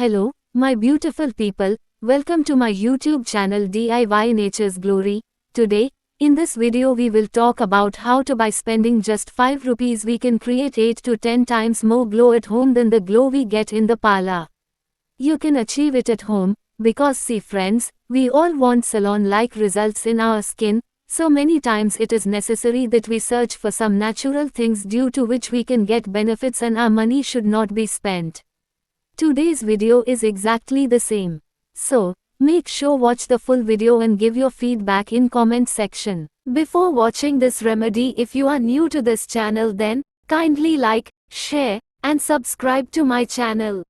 Hello, my beautiful people, welcome to my YouTube channel DIY Nature's Glory. Today, in this video we will talk about how to by spending just 5 rupees we can create 8 to 10 times more glow at home than the glow we get in the parlor. You can achieve it at home, because see friends, we all want salon-like results in our skin, so many times it is necessary that we search for some natural things due to which we can get benefits and our money should not be spent. Today's video is exactly the same. So, make sure watch the full video and give your feedback in comment section. Before watching this remedy, if you are new to this channel, then kindly like, share, and subscribe to my channel.